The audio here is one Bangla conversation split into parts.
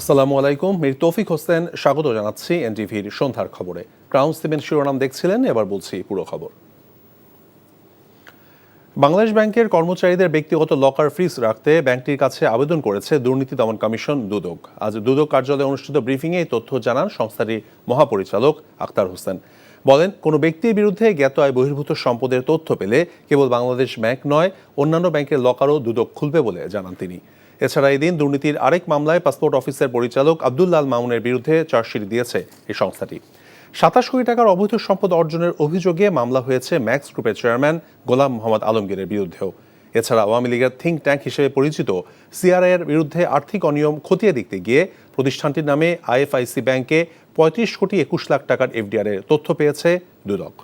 আসসালামু আলাইকুম। মীর তৌফিক হোসেন স্বাগত জানাচ্ছি এনটিভির সন্ধ্যার খবরে। ক্রাউন সিমেন্ট শিরোনাম দেখছিলেন, এবার বলছি পুরো খবর। বাংলাদেশ ব্যাংকের কর্মচারীদের ব্যক্তিগত লকার ফ্রিজ রাখতে ব্যাংকটির কাছে আবেদন করেছে দুর্নীতি দমন কমিশন দুদক। আজ দুদক কার্যালয়ে অনুষ্ঠিত ব্রিফিংয়ে এই তথ্য জানান সংস্থাটির মহাপরিচালক আখতার হোসেন। বলেন, কোনো ব্যক্তির বিরুদ্ধে জ্ঞাত আয় বহির্ভূত সম্পদের তথ্য পেলে কেবল বাংলাদেশ ব্যাংক নয়, অন্যান্য ব্যাংকের লকারও দুদক খুলবে বলে জানান তিনি। এছাড়া এদিন দুর্নীতির আরেক মামলায় পাসপোর্ট অফিসের পরিচালক আব্দুল্লাহ মামুনের বিরুদ্ধে চার্জশিট দিয়েছে এই সংস্থাটি। 27 কোটি টাকার অবৈধ সম্পদ অর্জনের অভিযোগে মামলা হয়েছে ম্যাক্স গ্রুপের চেয়ারম্যান গোলাম মোহাম্মদ আলমগীরের বিরুদ্ধেও। এছাড়া আওয়ামী লীগের থিঙ্ক ট্যাঙ্ক হিসেবে পরিচিত সিআরআই এর বিরুদ্ধে আর্থিক অনিয়ম খতিয়ে দেখতে গিয়ে প্রতিষ্ঠানটির নামে আইএফআইসি ব্যাংকে 35 কোটি 21 লাখ টাকার এফডিআর এর তথ্য পেয়েছে দুদক।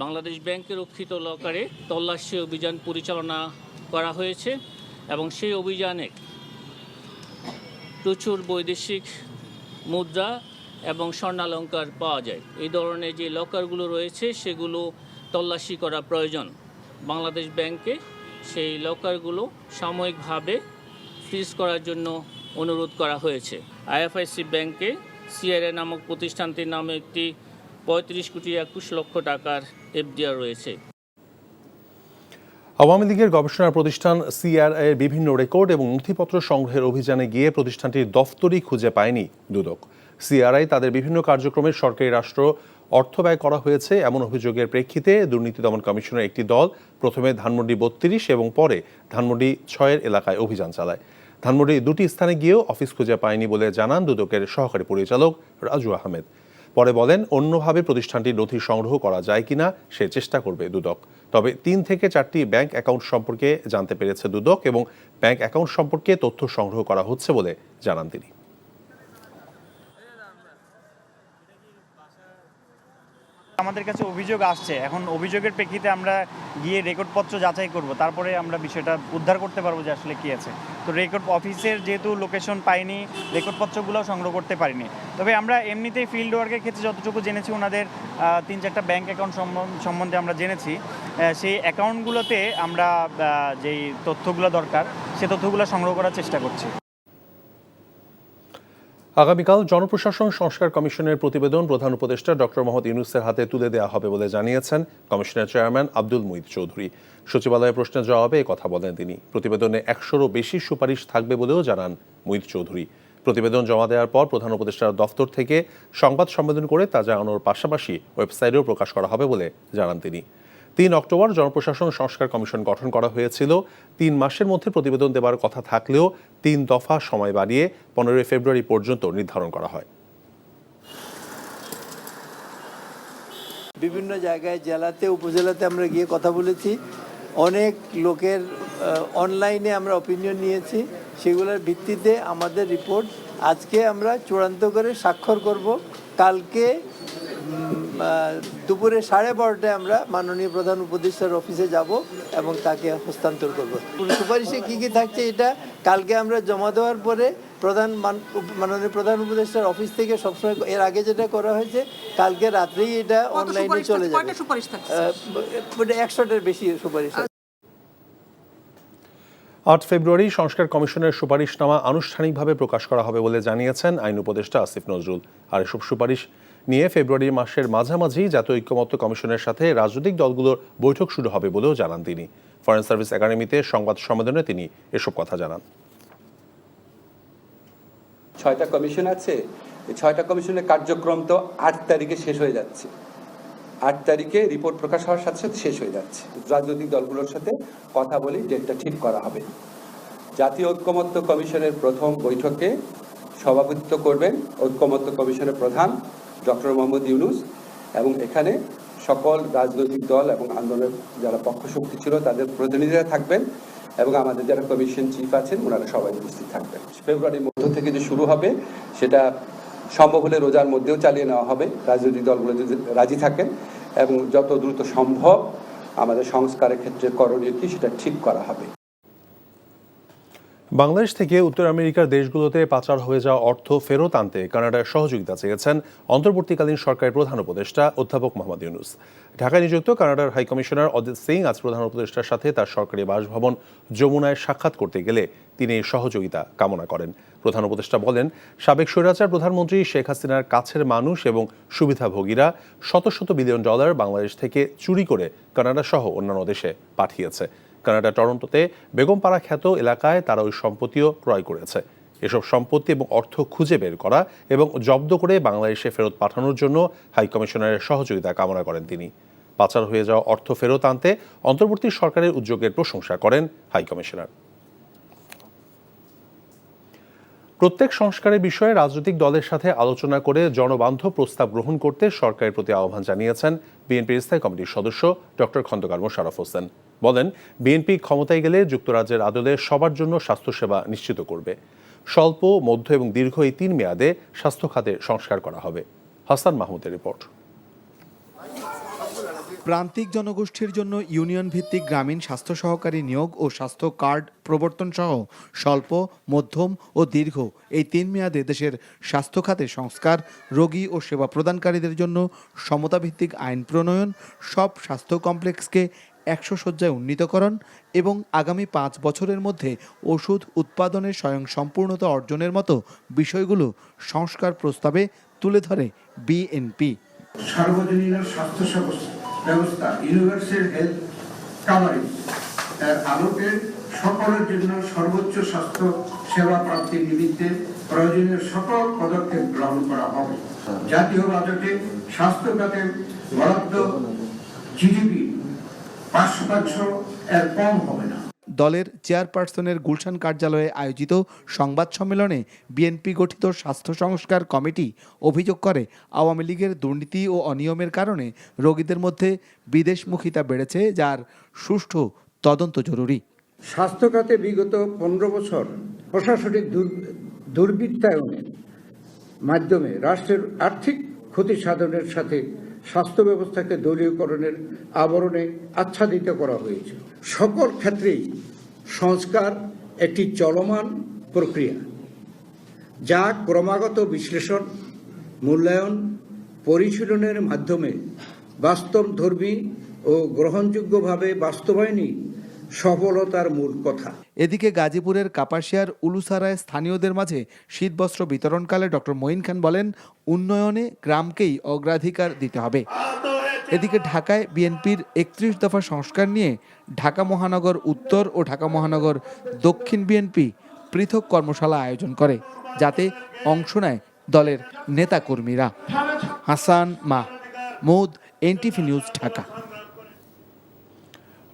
বাংলাদেশ ব্যাংকের রক্ষিত লকারে তল্লাশি অভিযান পরিচালনা করা হয়েছে এবং সেই অভিযানে প্রচুর বৈদেশিক মুদ্রা এবং স্বর্ণালংকার পাওয়া যায়। এই ধরনের যে লকারগুলো রয়েছে সেগুলো তল্লাশি করা প্রয়োজন। বাংলাদেশ ব্যাংকে সেই লকারগুলো সাময়িকভাবে ফ্রিজ করার জন্য অনুরোধ করা হয়েছে। আইএফআইসি ব্যাংকে সিআরআই নামক প্রতিষ্ঠানটির নামে একটি 35 কোটি 21 লক্ষ টাকার এফডিআর রয়েছে। আওয়ামী লীগের গবেষণা প্রতিষ্ঠান সিআরআই এর বিভিন্ন রেকর্ড এবং নথিপত্র সংগ্রহের অভিযানে গিয়ে প্রতিষ্ঠানটির দফতরই খুঁজে পায়নি দুদক। সিআরআই তাদের বিভিন্ন কার্যক্রমে সরকারি রাষ্ট্র অর্থ ব্যয় করা হয়েছে এমন অভিযোগের প্রেক্ষিতে দুর্নীতি দমন কমিশনের একটি দল প্রথমে ধানমন্ডি 32 এবং পরে ধানমন্ডি 6 এলাকায় অভিযান চালায়। ধানমন্ডি দুটি স্থানে গিয়েও অফিস খুঁজে পায়নি বলে জানান দুদকের সহকারী পরিচালক রাজু আহমেদ। পরে বলেন, অন্যভাবে প্রতিষ্ঠানটির নথি সংগ্রহ করা যায় কিনা সে চেষ্টা করবে দুদক। তবে 3 থেকে 4টি ব্যাংক অ্যাকাউন্ট সম্পর্কে জানতে পেরেছে দুদক এবং ব্যাংক অ্যাকাউন্ট সম্পর্কে তথ্য সংগ্রহ করা হচ্ছে বলে জানান তিনি। আমাদের কাছে অভিযোগ আসছে, এখন অভিযোগের প্রেক্ষিতে আমরা গিয়ে রেকর্ডপত্র যাচাই করব, তারপরে আমরা বিষয়টা উদ্ধার করতে পারবো যে আসলে কী আছে। তো রেকর্ড অফিসের যেহেতু লোকেশন পাইনি, রেকর্ডপত্রগুলোও সংগ্রহ করতে পারিনি। তবে আমরা এমনিতেই ফিল্ড ওয়ার্কের ক্ষেত্রে যতটুকু জেনেছি, ওনাদের 3-4টা ব্যাংক অ্যাকাউন্ট সম্বন্ধে আমরা জেনেছি। সেই অ্যাকাউন্টগুলোতে আমরা যেই তথ্যগুলো দরকার সে তথ্যগুলো সংগ্রহ করার চেষ্টা করছি। আগামীকাল জনপ্রশাসন সংস্কার কমিশনের প্রতিবেদন প্রধান উপদেষ্টা ডক্টর মোহাম্মদ ইউনূসের হাতে তুলে দেওয়া হবে বলে জানিয়েছেন কমিশনের চেয়ারম্যান আব্দুল মুঈদ চৌধুরী। সচিবালয়ে প্রশ্নের জবাবে কথা বলেন তিনি। প্রতিবেদনে 100-রও বেশি সুপারিশ থাকবে বলেও জানান মুঈদ চৌধুরী। প্রতিবেদন জমা দেওয়ার পর প্রধান উপদেষ্টার দফতর থেকে সংবাদ সম্মেলন করে তা জানানোর পাশাপাশি ওয়েবসাইটেও প্রকাশ করা হবে বলে জানান তিনি। 3 অক্টোবর জনপ্রশাসন সংস্কার কমিশন গঠন করা হয়েছিল। 3 মাসের মধ্যে প্রতিবেদন দেবার কথা থাকলেও 3 দফা সময় বাড়িয়ে 15 ফেব্রুয়ারি পর্যন্ত নির্ধারণ করা হয়। বিভিন্ন জায়গায় জেলাতে উপজেলাতে আমরা গিয়ে কথা বলেছি, অনেক লোকের অনলাইনে আমরা অপিনিয়ন নিয়েছি। সেগুলোর ভিত্তিতে আমাদের রিপোর্ট আজকে আমরা চূড়ান্ত করে স্বাক্ষর করব। কালকে দুপুরে 12:30টায় আমরা মাননীয় প্রধান উপদেষ্টার অফিসে যাব এবং তাকে হস্তান্তর করব। সুপারিশে কী কী থাকছে এটা কালকে আমরা জমা দেওয়ার পরে মাননীয় প্রধান উপদেষ্টার অফিস থেকে সবসময় এর আগে যেটা করা হয়েছে, কালকে রাত্রেই এটা অনলাইনে চলে যাবে। 100টার বেশি সুপারিশ। 8 ফেব্রুয়ারি সংস্কার কমিশনের সুপারিশনামা আনুষ্ঠানিকভাবে প্রকাশ করা হবে বলে জানিয়েছেন আইন উপদেষ্টা আসিফ নজরুল। আর এসব সুপারিশ নিয়ে ফেব্রুয়ারি মাসের মাঝামাঝি জাতীয় ঐক্যমত্য কমিশনের সাথে রাজনৈতিক দলগুলোর বৈঠক শুরু হবে বলেও জানান তিনি। ফরেন সার্ভিস একাডেমিতে সংবাদ সম্মেলনে তিনি এসব কথা জানান। 6টা কমিশন আছে, এই 6টা কমিশনের কার্যক্রম তো 8 তারিখে শেষ হয়ে যাচ্ছে। 8 তারিখে রিপোর্ট প্রকাশ হওয়ার সাথে সাথে শেষ হয়ে যাচ্ছে। রাজনৈতিক দলগুলোর সাথে কথা বলে ডেটটা ঠিক করা হবে। জাতীয় ঐক্যমত্য কমিশনের প্রথম বৈঠকে সভাপতিত্ব করবেন ঐক্যমত্য কমিশনের প্রধান ডক্টর মোহাম্মদ ইউনূস, এবং এখানে সকল রাজনৈতিক দল এবং আন্দোলনের যারা পক্ষশক্তি ছিল তাদের প্রতিনিধিরা থাকবেন, এবং আমাদের যারা কমিশন চিফ আছেন ওনারা সবাই উপস্থিত থাকবেন। ফেব্রুয়ারির মধ্য থেকে যে শুরু হবে সেটা সম্ভব হলে রোজার মধ্যেও চালিয়ে নেওয়া হবে, রাজনৈতিক দলগুলো যদি রাজি থাকেন, এবং যত দ্রুত সম্ভব আমাদের সংস্কারের ক্ষেত্রে করণীয় কি সেটা ঠিক করা হবে। বাংলাদেশ থেকে উত্তর আমেরিকার দেশগুলোতে পাচার হয়ে যাওয়া অর্থ ফেরত আনতে কানাডার সহযোগিতা চেয়েছেন অন্তর্বর্তীকালীন সরকারের প্রধান উপদেষ্টা অধ্যাপক মোহাম্মদ ইউনূস। ঢাকায় নিযুক্ত কানাডার হাইকমিশনার অজিত সিং আজ প্রধান উপদেষ্টার সাথে তার সরকারি বাসভবন যমুনায় সাক্ষাৎ করতে গেলে তিনি এই সহযোগিতা কামনা করেন। প্রধান উপদেষ্টা বলেন, সাবেক স্বৈরাচার প্রধানমন্ত্রী শেখ হাসিনার কাছের মানুষ এবং সুবিধাভোগীরা শত শত বিলিয়ন ডলার বাংলাদেশ থেকে চুরি করে কানাডা সহ অন্যান্য দেশে পাঠিয়েছে। কানাডা টরন্টোতে বেগমপাড়া খ্যাত এলাকায় তারা ওই সম্পত্তিও ক্রয় করেছে। এসব সম্পত্তি এবং অর্থ খুঁজে বের করা এবং জব্দ করে বাংলাদেশে ফেরত পাঠানোর জন্য হাইকমিশনারের সহযোগিতা কামনা করেন তিনি। পাচার হয়ে যাওয়া অর্থ ফেরত আনতে অন্তর্বর্তী সরকারের উদ্যোগের প্রশংসা করেন হাইকমিশনার। প্রত্যেক সংস্কারের বিষয়ে রাজনৈতিক দলের সাথে আলোচনা করে জনবান্ধব প্রস্তাব গ্রহণ করতে সরকারের প্রতি আহ্বান জানিয়েছেন বিএনপির স্থায়ী কমিটির সদস্য ডক্টর খন্দকার মোশাররফ হোসেন। বলেন, বিএনপি ক্ষমতায় গেলে যুক্তরাজ্যের আদলে সবার জন্য স্বাস্থ্যসেবা নিশ্চিত করবে। স্বল্প, মধ্য এবং দীর্ঘ এই 3 মেয়াদে স্বাস্থ্য খাতে সংস্কার করা হবে। হাসান মাহমুদের রিপোর্ট। প্রান্তিক জনগোষ্ঠীর জন্য ইউনিয়ন ভিত্তিক গ্রামীণ স্বাস্থ্য সহকারী নিয়োগ ও স্বাস্থ্য কার্ড প্রবর্তন সহ স্বল্প, মধ্যম ও দীর্ঘ এই 3 মেয়াদে দেশের স্বাস্থ্য খাতে সংস্কার, রোগী ও সেবা প্রদানকারীদের জন্য সমতাভিত্তিক আইন প্রণয়ন, সব স্বাস্থ্য কমপ্লেক্সকে 100 শয্যায় উন্নীতকরণ এবং আগামী 5 বছরের মধ্যে ওষুধ উৎপাদনের স্বয়ংসম্পূর্ণতা অর্জনের মতো বিষয়গুলো সংস্কার প্রস্তাবে তুলে ধরে বিএনপি। সার্বজনীন স্বাস্থ্য ব্যবস্থা, ইউনিভার্সাল হেলথ কাভারেজ এর আলোকে সকলের জন্য সর্বোচ্চ স্বাস্থ্য সেবা প্রাপ্তির নিমিত্তে প্রয়োজনীয় সকল পদক্ষেপ গ্রহণ করা হবে। জাতীয় বাজেটে স্বাস্থ্য খাতে বরাদ্দ জিডিপি 5% এর কম হবে না। দলের চেয়ারপারসনের গুলশান কার্যালয়ে আয়োজিত সংবাদ সম্মেলনে বিএনপি গঠিত স্বাস্থ্য সংস্কার কমিটি অভিযোগ করে, আওয়ামী লীগের দুর্নীতি ও অনিয়মের কারণে রোগীদের মধ্যে বিদেশমুখিতা বেড়েছে, যার সুষ্ঠু তদন্ত জরুরি। স্বাস্থ্য খাতে বিগত 15 বছর প্রশাসনিক দুর্বৃত্তায়নের মাধ্যমে রাষ্ট্রের আর্থিক ক্ষতি সাধনের সাথে স্বাস্থ্য ব্যবস্থাকে দলীয়করণের আবরণে আচ্ছাদিত করা হয়েছে। সকল ক্ষেত্রেই সংস্কার একটি চলমান প্রক্রিয়া, যা ক্রমাগত বিশ্লেষণ, মূল্যায়ন, পরিশীলনের মাধ্যমে বাস্তবধর্মী ও গ্রহণযোগ্যভাবে বাস্তবায়নই সফলতার মূল কথা। এদিকে গাজীপুরের কাপাসিয়ার উলুসারায় স্থানীয়দের মাঝে শীতবস্ত্র বিতরণকালে ডক্টর মঈন খান বলেন, উন্নয়নে গ্রামকেই অগ্রাধিকার দিতে হবে। এদিকে ঢাকায় বিএনপির 31 দফা সংস্কার নিয়ে ঢাকা মহানগর উত্তর ও ঢাকা মহানগর দক্ষিণ বিএনপি পৃথক কর্মশালা আয়োজন করে, যাতে অংশ নেয় দলের নেতাকর্মীরা। Hasan Mahmud, NTV news, Dhaka.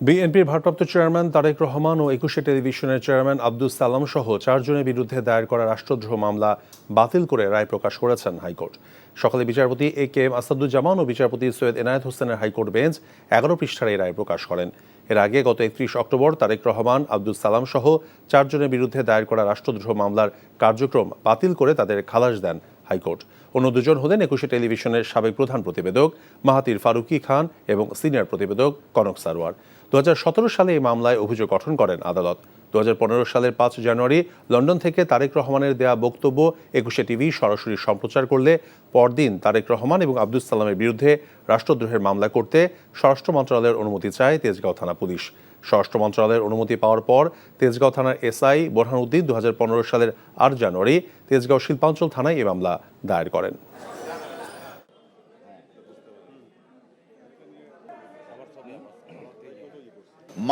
বিএনপির ভারপ্রাপ্ত চেয়ারম্যান তারেক রহমান ও 21 টেলিভিশনের চেয়ারম্যান আব্দুস সালাম সহ 4 জনের বিরুদ্ধে দায়ের করা রাষ্ট্রদ্রোহ মামলা বাতিল করে রায় প্রকাশ করেছেন হাইকোর্ট। সকালে বিচারপতি AK আসাদুজ্জামান ও বিচারপতি সৈয়দ এনায়েত হোসেনের হাইকোর্ট বেঞ্চ 11 পৃষ্ঠার এই রায় প্রকাশ করেন। এর আগে গত 31 অক্টোবর তারেক রহমান, আব্দুস সালাম সহ 4 জনের বিরুদ্ধে দায়ের করা রাষ্ট্রদ্রোহ মামলার কার্যক্রম বাতিল করে তাদের খালাস দেন হাইকোর্ট। অন্য 2 জন হলেন 21 টেলিভিশনের সাবেক প্রধান প্রতিবেদক মাহাতির ফারুকি খান এবং সিনিয়র প্রতিবেদক কনক সারোয়ার। 2017 সালে এই মামলায় অভিযোগ গঠন করেন আদালত। 2015 সালের 5 জানুয়ারি লন্ডন থেকে তারেক রহমানের দেয়া বক্তব্য 21 টিভি সরাসরি সম্প্রচার করলে পরদিন তারেক রহমান এবং আব্দুস সালামের বিরুদ্ধে রাষ্ট্রদ্রোহের মামলা করতে স্বরাষ্ট্র মন্ত্রণালয়ের অনুমতি চায় তেজগাঁও থানা পুলিশ। স্বরাষ্ট্র মন্ত্রণালয়ের অনুমতি পাওয়ার পর তেজগাঁও থানার SI বোরহানউদ্দিন 2015 সালের 8 জানুয়ারি তেজগাঁও শিল্পাঞ্চল থানায় এই মামলা দায়ের করেন।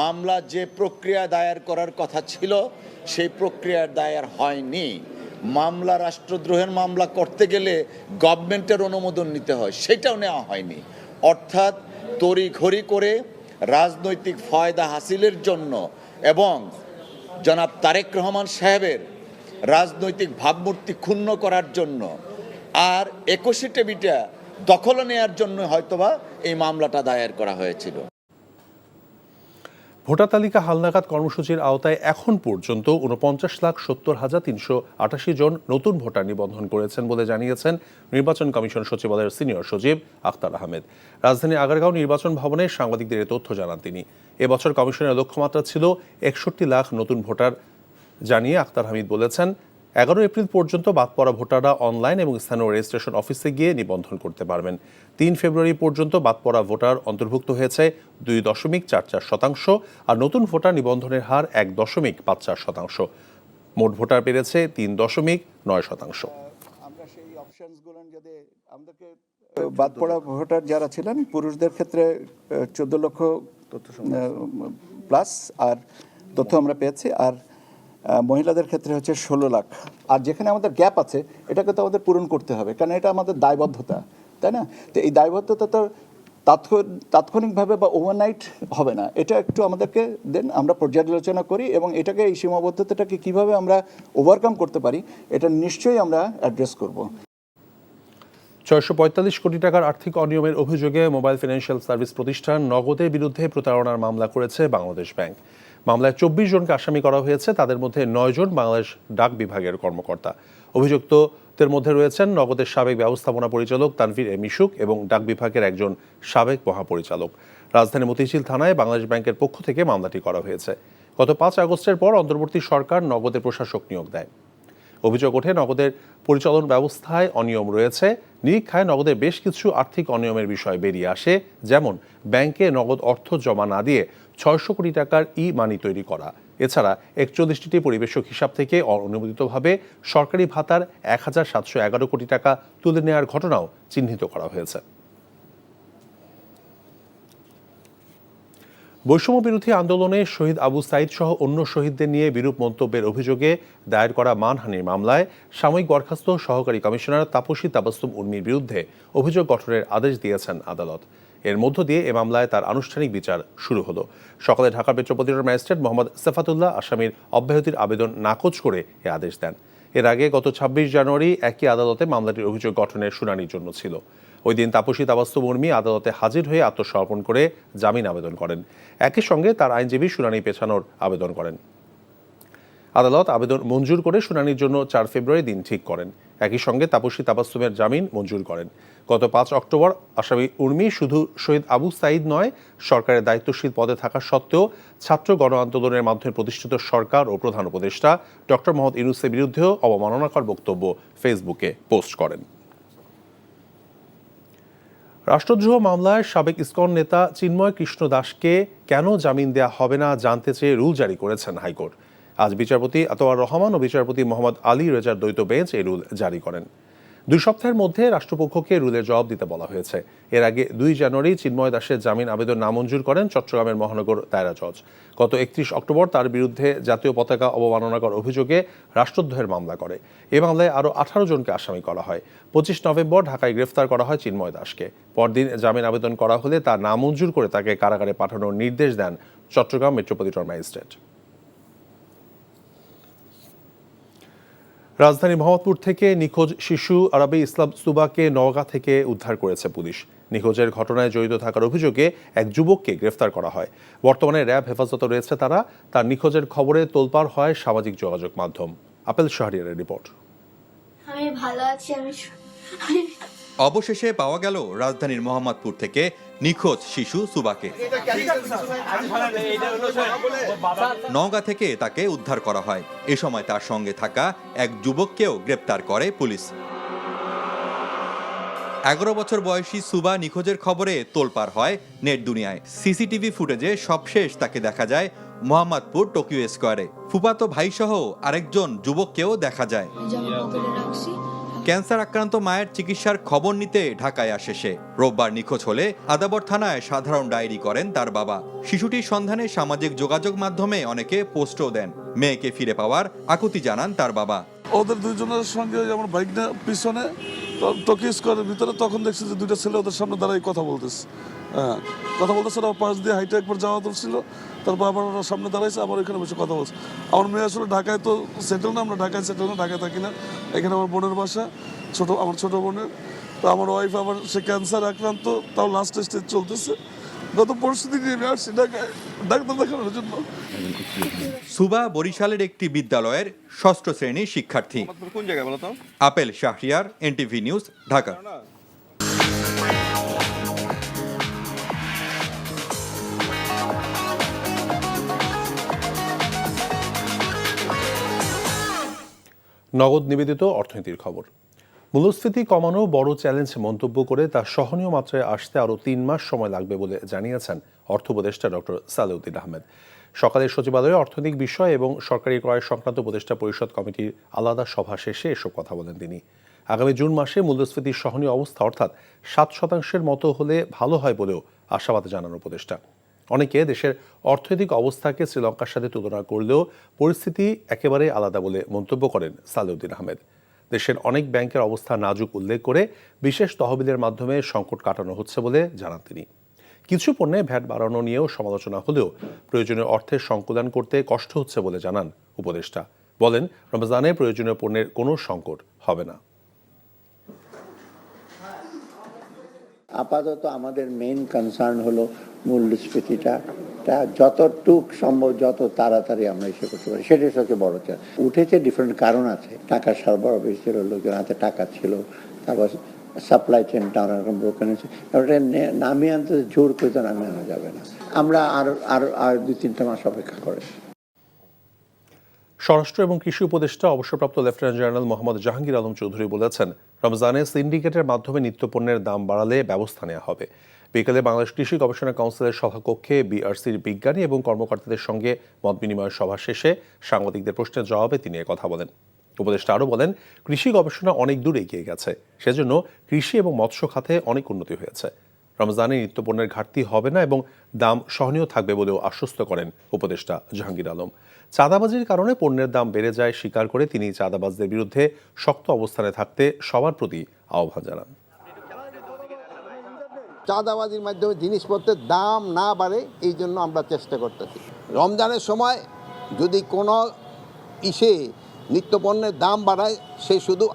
মামলা যে প্রক্রিয়া দায়ের করার কথা ছিল সেই প্রক্রিয়ার দায়ের হয়নি। মামলা, রাষ্ট্রদ্রোহের মামলা করতে গেলে গভর্নমেন্টের অনুমোদন নিতে হয়, সেটাও নেওয়া হয়নি। অর্থাৎ তড়িঘড়ি করে রাজনৈতিক ফায়দা হাসিলের জন্য এবং জনাব তারেক রহমান সাহেবের রাজনৈতিক ভাবমূর্তি ক্ষুণ্ণ করার জন্য আর 21 টিভিটা দখল নেওয়ার জন্য হয়তোবা এই মামলাটা দায়ের করা হয়েছিল। ভোটার তালিকা হালনাগাদ কর্মসূচির আওতায় এখন পর্যন্ত 49,70,388 জন নতুন ভোটার নিবন্ধন করেছেন বলে জানিয়েছেন নির্বাচন কমিশন সচিবালয়ের সিনিয়র সচিব আখতার আহমেদ। রাজধানীর আগারগাঁও নির্বাচন ভবনে সাংবাদিকদের তথ্য জানান তিনি। এবছর কমিশনের লক্ষ্যমাত্রা ছিল 61 লাখ নতুন ভোটার জানিয়ে আক্তার হামিদ বলেছেন, 11 এপ্রিল পর্যন্ত বাদ পড়া ভোটাররা অনলাইন এবং স্থানীয় রেজিস্ট্রেশন অফিসে গিয়ে নিবন্ধন করতে পারবেন। 3 ফেব্রুয়ারি পর্যন্ত বাদ পড়া ভোটার অন্তর্ভুক্ত হয়েছে 2.44%, আর নতুন ভোটার নিবন্ধনের হার 1.54%। মোট ভোটার বেড়েছে 3.9%। বাদ পড়া ভোটার যারা ছিলেন পুরুষদের ক্ষেত্রে 14 লক্ষ প্লাস আর তথ্য আমরা পেয়েছি, আর মহিলাদের ক্ষেত্রে হচ্ছে 16 লাখ। আর যেখানে আমাদের গ্যাপ আছে এটাকে তো আমাদের পূরণ করতে হবে, কারণ এটা আমাদের দায়বদ্ধতা, তাই না? তো এই দায়বদ্ধতা তো তাৎক্ষণিকভাবে বা ওভারনাইট হবে না, এটা একটু আমাদেরকে দেন আমরা পর্যালোচনা করি এবং এটাকে এই সীমাবদ্ধতাটাকে কিভাবে আমরা ওভারকাম করতে পারি এটা নিশ্চয়ই আমরা অ্যাড্রেস করব। 645 কোটি টাকার আর্থিক অনিয়মের অভিযোগে মোবাইল ফিনান্সিয়াল সার্ভিস প্রতিষ্ঠান নগদের বিরুদ্ধে প্রতারণার মামলা করেছে বাংলাদেশ ব্যাংক। মামলায় 24 জনকে আসামি করা হয়েছে, তাদের মধ্যে 9 জন বাংলাদেশ ডাক বিভাগের কর্মকর্তা। অভিযুক্তদের মধ্যে রয়েছেন নগদের সাবেক ব্যবস্থাপনা পরিচালক তানভীর মিশুক এবং ডাক বিভাগের একজন সাবেক মহাপরিচালক। রাজধানীর মতিঝিল থানায় বাংলাদেশ ব্যাংকের পক্ষ থেকে মামলাটি করা হয়েছে। গত 5 আগস্টের পর অন্তর্বর্তী সরকার নগদের প্রশাসক নিয়োগ দেয়। অভিযোগ ওঠে নগদের পরিচালন ব্যবস্থায় অনিয়ম রয়েছে। নিরীক্ষায় নগদের বেশ কিছু আর্থিক অনিয়মের বিষয় বেরিয়ে আসে, যেমন ব্যাংকে নগদ অর্থ জমা না দিয়ে 600 কোটি টাকার মানি তৈরি করা। এছাড়া 41টি পরিবেশক হিসাব থেকে অনুমোদিতভাবে সরকারি ভাতার 1711 কোটি টাকা তুলে নেওয়ার ঘটনাও চিহ্নিত করা হয়েছে। বৈষম্য বিরোধী আন্দোলনে শহীদ আবু সাইদ সহ অন্য শহীদদের নিয়ে বিরূপ মন্তব্যের অভিযোগে দায়ের করা মানহানির মামলায় সাময়িক বরখাস্ত সহকারী কমিশনার তাপসী তাবাসসুম উর্মির বিরুদ্ধে অভিযোগ গঠনের আদেশ দিয়েছেন আদালত। এর মধ্য দিয়ে এ মামলায় তার আনুষ্ঠানিক বিচার শুরু হলো। সকালে ঢাকা মেট্রোপলিটন ম্যাজিস্ট্রেট মোহাম্মদ সেফাতুল্লাহ আসামির অব্যাহতির আবেদন নাকচ করে এ আদেশ দেন। এর আগে গত 26 জানুয়ারি একই আদালতে মামলাটির অভিযোগ গঠনের শুনানির জন্য ছিল। ওই দিন তাপসী তাবাসসুম উর্মি আদালতে হাজির হয়ে আত্মসমর্পণ করে জামিন আবেদন করেন। একই সঙ্গে তার আইনজীবী শুনানি পেছানোর আবেদন করেন। আদালত আবেদন মঞ্জুর করে শুনানির জন্য 4 ফেব্রুয়ারি দিন ঠিক করেন। একই সঙ্গে তাপসী তাবাসসুমের জামিন মঞ্জুর করেন। গত 5 অক্টোবর আসামি উর্মি শুধু শহীদ আবু সাইদ নয়, সরকারের দায়িত্বশীল পদে থাকা সত্ত্বেও ছাত্র গণ আন্দোলনের মাধ্যমে প্রতিষ্ঠিত সরকার ও প্রধান উপদেষ্টা ডক্টর মোহাম্মদ ইউনূসের বিরুদ্ধেও অবমাননাকর বক্তব্য ফেসবুকে পোস্ট করেন। রাষ্ট্রদ্রোহ মামলায় সাবেক ইসকন নেতা চিন্ময় কৃষ্ণ দাসকে কেন জামিন দেয়া হবে না জানতে চেয়ে রুল জারি করেছেন হাইকোর্ট। আজ বিচারপতি আতোয়ার রহমান ও বিচারপতি মোহাম্মদ আলী রেজার দ্বৈত বেঞ্চ এই রুল জারি করেন। 2 সপ্তাহের মধ্যে রাষ্ট্রপক্ষকে রুলের জবাব দিতে বলা হয়েছে। এর আগে 2 জানুয়ারি চিন্ময় দাসের জামিন আবেদন নামঞ্জুর করেন চট্টগ্রামের মহানগর দায়রা জজ। গত 31 অক্টোবর তার বিরুদ্ধে জাতীয় পতাকা অবমাননাকর অভিযোগে রাষ্ট্রদ্রোহের মামলা করে। এ মামলায় আরও 18 জনকে আসামি করা হয়। 25 নভেম্বর ঢাকায় গ্রেফতার করা হয় চিন্ময় দাসকে। পরদিন জামিন আবেদন করা হলে তা নামঞ্জুর করে তাকে কারাগারে পাঠানোর নির্দেশ দেন চট্টগ্রাম মেট্রোপলিটন ম্যাজিস্ট্রেট। রাজধানী মোহাম্মদপুর থেকে নিখোঁজ শিশু আরাবি ইসলাম সুবাকে নওগাঁ থেকে উদ্ধার করেছে পুলিশ। নিখোঁজের ঘটনায় জড়িত থাকার অভিযোগে এক যুবককে গ্রেফতার করা হয়। বর্তমানে র্যাব হেফাজতে রয়েছে তারা। তার নিখোঁজের খবরে তোলপাড় হয় সামাজিক যোগাযোগ মাধ্যম। আপেল শাহরিয়ারের রিপোর্ট। আমি ভালো আছি। অবশেষে পাওয়া গেল রাজধানীর মোহাম্মদপুর থেকে নিখোঁজ শিশু সুবাকে। নওগাঁ থেকে তাকে উদ্ধার করা হয়। এ সময় তার সঙ্গে থাকা এক যুবককেও গ্রেপ্তার করে পুলিশ। 11 বছর বয়সী সুবা নিখোঁজের খবরে তোলপাড় হয় নেট দুনিয়ায়। সিসিটিভি ফুটেজে সবশেষ তাকে দেখা যায় মোহাম্মদপুর টোকিও স্কোয়ারে। ফুফাতো ভাই সহ আরেকজন যুবককেও দেখা যায়। ক্যান্সার আক্রান্ত মায়ের চিকিৎসার খবর নিতে ঢাকায় আসে সে। রোববার নিখোঁজ হলে আদাবর থানায় সাধারণ ডায়েরি করেন তার বাবা। শিশুটির সন্ধানে সামাজিক যোগাযোগ মাধ্যমে অনেকে পোস্টও দেন। মেয়েকে ফিরে পাওয়ার আকুতি জানান তার বাবা। ওদের দুইজনের সঙ্গে আমার বাইক না পিছনে টোকিও স্কোয়ারের ভিতরে, তখন দেখছি যে 2টা ছেলে ওদের সামনে দাঁড়াই কথা বলতেছে। হ্যাঁ, কথা বলতেছে। ওরা পাশ দিয়ে হাইটে একবার যাওয়া ছিল, তারপর আবার ওরা সামনে দাঁড়াইছে, আবার ওইখানে বসে কথা বলছে। আমার মেয়ে আসলে ঢাকায় তো সেটেল না, আমরা ঢাকায় সেটেল না, ঢাকায় থাকি না। এখানে আমার বোনের বাসা, আমার ছোট বোনের। তো আমার ওয়াইফ আবার সে ক্যান্সার আক্রান্ত, তাও লাস্ট স্টেজ চলতেছে। গত পরশুদিন নিয়ে আসছি ঢাকায় ডাক্তার দেখানোর জন্য। সুবা বরিশালের একটি বিদ্যালয়ের 6ষ্ঠ শ্রেণীর শিক্ষার্থী। কোন জায়গায় বলো তো? Apple Shahriar, NTV news, Dhaka. নগদ নিবেদিত অর্থনীতির খবর। মূল্যস্ফীতি কমানো বড় চ্যালেঞ্জ মন্তব্য করে তা সহনীয় মাত্রায় আসতে আরও 3 মাস সময় লাগবে বলে জানিয়েছেন অর্থ উপদেষ্টা ডক্টর সালেউদ্দিন আহমেদ। সকালে সচিবালয়ে অর্থনৈতিক বিষয় এবং সরকারি ক্রয় সংক্রান্ত উপদেষ্টা পরিষদ কমিটির আলাদা সভা শেষে এসব কথা বলেন তিনি। আগামী জুন মাসে মূল্যস্ফীতির সহনীয় অবস্থা অর্থাৎ 7% মতো হলে ভালো হয় বলেও আশাবাদ জানান উপদেষ্টা। অনেকে দেশের অর্থনৈতিক অবস্থাকে শ্রীলঙ্কার সাথে তুলনা করলেও পরিস্থিতি একেবারে আলাদা বলে মন্তব্য করেন সালেউদ্দিন আহমেদ। দেশের অনেক ব্যাংকের অবস্থা নাজুক উল্লেখ করে বিশেষ তহবিলের মাধ্যমে সংকট কাটানো হচ্ছে বলে জানান তিনি। কিছু পণ্যে ভ্যাট বাড়ানো নিয়েও সমালোচনা হলেও প্রয়োজনীয় অর্থের সংকুলান করতে কষ্ট হচ্ছে বলে জানান উপদেষ্টা। বলেন, রমজানে প্রয়োজনীয় পণ্যের কোনো সংকট হবে না। আপাতত আমাদের মেইন কনসার্ন হলো মূল্যস্ফীতিটা যতটুক সম্ভব যত তাড়াতাড়ি আমরা এসে করতে পারি, সেটাই সবচেয়ে বড় চ্যালেঞ্জ। উঠেছে ডিফারেন্ট কারণ আছে, টাকার সরবরাহ বেশি ছিল, লোকের হাতে টাকা ছিল, তারপর সাপ্লাই চেনটা অনেকরকম ব্রোকেন হয়েছে। নামিয়ে আনতে জোর করে তো নামিয়ে আনা যাবে না। আমরা আর 2-3 মাস অপেক্ষা করে। স্বরাষ্ট্র এবং কৃষি উপদেষ্টা অবসরপ্রাপ্ত লেফটেন্যান্ট জেনারেল মোহাম্মদ জাহাঙ্গীর আলম চৌধুরী বলেছেন, রমজানে সিন্ডিকেটের মাধ্যমে নিত্যপণ্যের দাম বাড়ালে ব্যবস্থা নেওয়া হবে। বিকেলে বাংলাদেশ কৃষি গবেষণা কাউন্সিলের সভাকক্ষে বিআরসির বিজ্ঞানী এবং কর্মকর্তাদের সঙ্গে মত বিনিময় সভা শেষে সাংবাদিকদের প্রশ্নের জবাবে তিনি কথা বলেন। উপদেষ্টা আরও বলেন, কৃষি গবেষণা অনেক দূর এগিয়ে গেছে, সেজন্য কৃষি এবং মৎস্য খাতে অনেক উন্নতি হয়েছে। রমজানে নিত্যপণ্যের ঘাটতি হবে না এবং দাম সহনীয় থাকবে বলেও আশ্বস্ত করেন উপদেষ্টা জাহাঙ্গীর আলম। চাঁদাবাজির কারণে পণ্যের দাম বেড়ে যায় স্বীকার করে তিনি চাঁদাবাজদের বিরুদ্ধে শক্ত অবস্থানে থাকতে সবার প্রতি আহ্বান জানান। চাঁদাবাজির মাধ্যমে জিনিসপত্রের দাম না বাড়ে, এই জন্য আমরা চেষ্টা করতেছি। রমজানের সময় যদি কোনো নিত্যপণ্যের দাম বাড়ায়, সে শুধু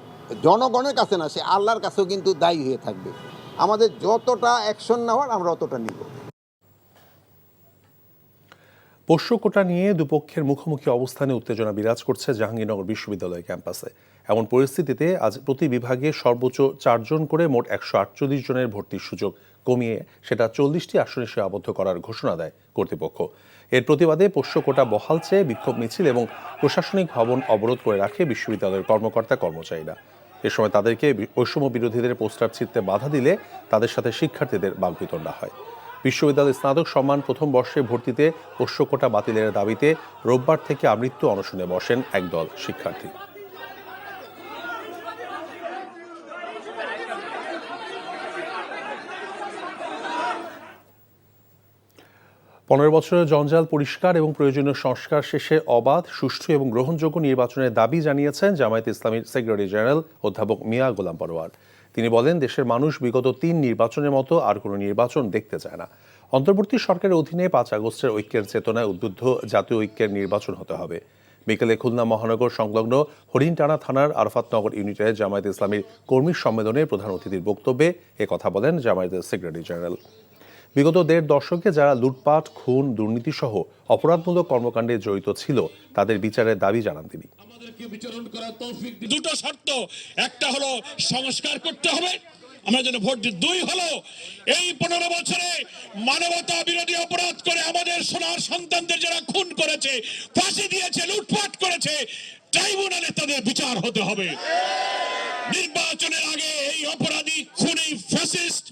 জনগণের কাছে না, সে আল্লাহর কাছেও কিন্তু দায়ী হয়ে থাকবে। আমাদের যতটা অ্যাকশন নেওয়ার আমরা অতটা নিব। পোষ্য কোটা নিয়ে দুপক্ষের মুখোমুখি অবস্থানে উত্তেজনা বিরাজ করছে জাহাঙ্গীরনগর বিশ্ববিদ্যালয় ক্যাম্পাসে। এমন পরিস্থিতিতে আজ প্রতি বিভাগে সর্বোচ্চ 4 জন করে মোট 148 জনের ভর্তির সুযোগ কমিয়ে সেটা 40টি আসনে সীমাবদ্ধ করার ঘোষণা দেয় কর্তৃপক্ষ। এর প্রতিবাদে পোষ্য কোটা বহাল চেয়ে বিক্ষোভ মিছিল এবং প্রশাসনিক ভবন অবরোধ করে রাখে বিশ্ববিদ্যালয়ের কর্মকর্তা কর্মচারীরা। এ সময় তাদেরকে বৈষম্য বিরোধীদের পোস্টার ছিঁড়তে বাধা দিলে তাদের সাথে শিক্ষার্থীদের বাকবিতণ্ডা হয়। বিশ্ববিদ্যালয়ের স্নাতক সম্মান প্রথম বর্ষে ভর্তিতে পোষ্য কোটা বাতিলের দাবিতে রোববার থেকে আমৃত্যু অনশনে বসেন একদল শিক্ষার্থী। পনেরো বছরের জঞ্জাল পরিষ্কার এবং প্রয়োজনীয় সংস্কার শেষে অবাধ, সুষ্ঠু এবং গ্রহণযোগ্য নির্বাচনের দাবি জানিয়েছেন জামায়াতে ইসলামীর সেক্রেটারি জেনারেল অধ্যাপক মিয়া গোলাম পরোয়ার। তিনি বলেন, দেশের মানুষ বিগত 3 নির্বাচনের মতো আর কোনো নির্বাচন দেখতে চায় না। অন্তর্বর্তী সরকারের অধীনে 5 আগস্টের ঐক্যের চেতনায় উদ্বুদ্ধ জাতীয় ঐক্যের নির্বাচন হতে হবে। বিকেলে খুলনা মহানগর সংলগ্ন হরিণটানা থানার আরফাতনগর ইউনিটে জামায়াতে ইসলামীর কর্মী সম্মেলনে প্রধান অতিথির বক্তব্যে একথা বলেন জামায়াতের সেক্রেটারি জেনারেল। বিগত 1.5 দশকে যারা লুটপাট, খুন, দুর্নীতি সহ অপরাধমূলক কর্মকাণ্ডে জড়িত ছিল তাদের বিচারের দাবি জানান তিনি। দুটো শর্ত, একটা হলো সংস্কার করতে হবে, আমরা যেন ভোট দিই। 2 হলো এই 15 বছরে মানবতা বিরোধী অপরাধ করে আমাদের সোনার সন্তানদের যারা খুন করেছে, ফাঁসি দিয়েছে, লুটপাট করেছে, ট্রাইব্যুনালে তাদের বিচার হতে হবে। নির্বাচনের আগে এই অপরাধী, খুনি, ফ্যাসিস্ট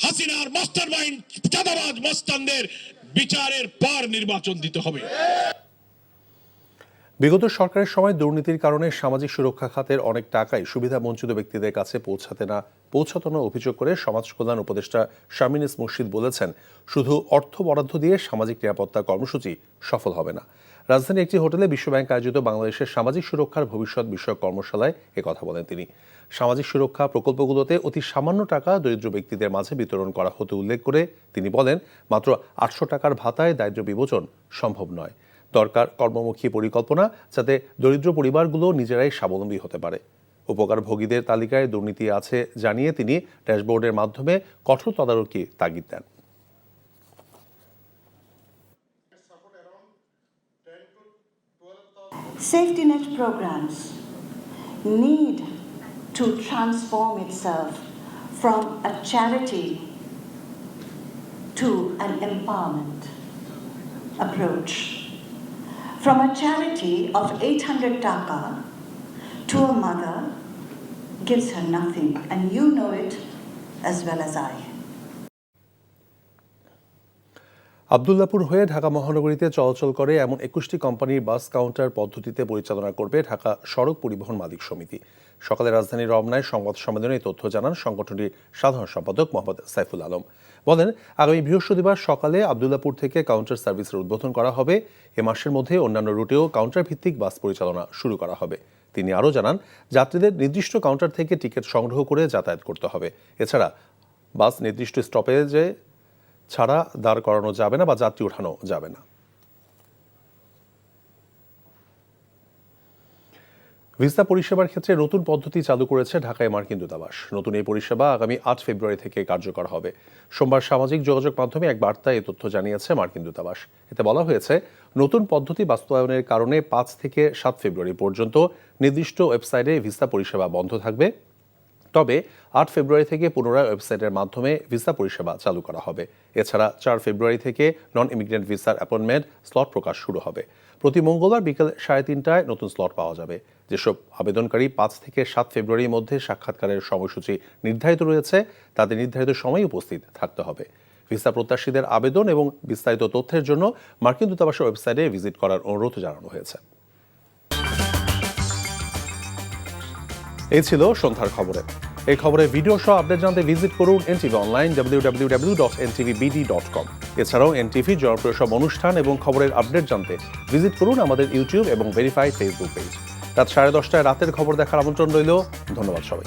হাসিনার মাস্টারমাইন্ড, চাঁদাবাজ মস্তানদের বিচারের পর নির্বাচন দিতে হবে। বিগত সরকারের সময় দুর্নীতির কারণে সামাজিক সুরক্ষা খাতের অনেক টাকাই সুবিধা বঞ্চিত ব্যক্তিদের কাছে পৌঁছাতো না অভিযোগ করে সমাজ কল্যাণ উপদেষ্টা শামিন এস মুর্শিদ বলেছেন, শুধু অর্থ বরাদ্দ দিয়ে সামাজিক নিরাপত্তা কর্মসূচি সফল হবে না। রাজধানীর একটি হোটেলে বিশ্বব্যাংক আয়োজিত বাংলাদেশের সামাজিক সুরক্ষার ভবিষ্যৎ বিষয়ক কর্মশালায় একথা বলেন তিনি। সামাজিক সুরক্ষা প্রকল্পগুলোতে অতি সামান্য টাকা দরিদ্র ব্যক্তিদের মাঝে বিতরণ করা হতে উল্লেখ করে তিনি বলেন, মাত্র 800 টাকার ভাতায় দারিদ্র্য বিমোচন সম্ভব নয়। দরকার কর্মমুখী পরিকল্পনা, যাতে দরিদ্র পরিবারগুলো নিজেরাই স্বাবলম্বী হতে পারে। উপকারভোগীদের তালিকায় দুর্নীতি আছে জানিয়ে তিনি ড্যাশবোর্ডের মাধ্যমে কঠোর তদারকি তাগিদ দেন। Safety net programs need to transform itself from a charity to an empowerment approach. From a charity of 800 taka to a mother gives her nothing, and you know it as well as I. Abdullahpur হয়ে ঢাকা মহানগরীতে চলাচল করে এমন 21টি কোম্পানির বাস কাউন্টার পদ্ধতিতে পরিচালনা করবে ঢাকা সড়ক পরিবহন মালিক সমিতি। সকালে রাজধানীর রমনায় সংবাদ সম্মেলনে এই তথ্য জানান সংগঠনটির সাধারণ সম্পাদক মোহাম্মদ সাইফুল আলম। বলেন, আগামী বৃহস্পতিবার সকালে আবদুল্লাপুর থেকে কাউন্টার সার্ভিসের উদ্বোধন করা হবে। এ মাসের মধ্যে অন্যান্য রুটেও কাউন্টার ভিত্তিক বাস পরিচালনা শুরু করা হবে। তিনি আরও জানান, যাত্রীদের নির্দিষ্ট কাউন্টার থেকে টিকিট সংগ্রহ করে যাতায়াত করতে হবে। এছাড়া বাস নির্দিষ্ট স্টপেজে ছাড়া দাঁড় করানো যাবে না বা যাত্রী ওঠানো যাবে না। ভিসা পরিষেবার ক্ষেত্রে নতুন পদ্ধতি চালু করেছে ঢাকায় মার্কিন দূতাবাস। নতুন এই পরিষেবা আগামী 8 ফেব্রুয়ারি থেকে কার্যকর হবে। সোমবার সামাজিক যোগাযোগ মাধ্যমে এক বার্তায় এই তথ্য জানিয়েছে মার্কিন দূতাবাস। এতে বলা হয়েছে, নতুন পদ্ধতি বাস্তবায়নের কারণে 5 থেকে 7 ফেব্রুয়ারি পর্যন্ত নির্দিষ্ট ওয়েবসাইটে ভিসা পরিষেবা বন্ধ থাকবে। তবে 8 ফেব্রুয়ারি থেকে পুনরায় ওয়েবসাইটের মাধ্যমে ভিসা পরিষেবা চালু করা হবে। এছাড়া 4 ফেব্রুয়ারি থেকে নন ইমিগ্রেন্ট ভিসার অ্যাপয়েন্টমেন্ট স্লট প্রকাশ শুরু হবে। প্রতি মঙ্গলবার বিকেল 3:30টায় নতুন স্লট পাওয়া যাবে। যেসব আবেদনকারী 5 থেকে 7 ফেব্রুয়ারির মধ্যে সাক্ষাৎকারের সময়সূচি নির্ধারিত রয়েছে, তাদের নির্ধারিত সময়ে উপস্থিত থাকতে হবে। ভিসা প্রত্যাশীদের আবেদন এবং বিস্তারিত তথ্যের জন্য মার্কিন দূতাবাসের ওয়েবসাইটে ভিজিট করার অনুরোধ জানানো হয়েছে। এই ছিল সন্ধ্যার খবরে। এই খবরের ভিডিও সহ আপডেট জানতে ভিজিট করুন এনটিভি অনলাইন www.ntvbd.com। এছাড়াও এনটিভি জনপ্রিয় সব অনুষ্ঠান এবং খবরের আপডেট জানতে ভিজিট করুন আমাদের ইউটিউব এবং ভেরিফাইড ফেসবুক পেজ। রাত 10:30টায় রাতের খবর দেখার আমন্ত্রণ রইল। ধন্যবাদ সবাই।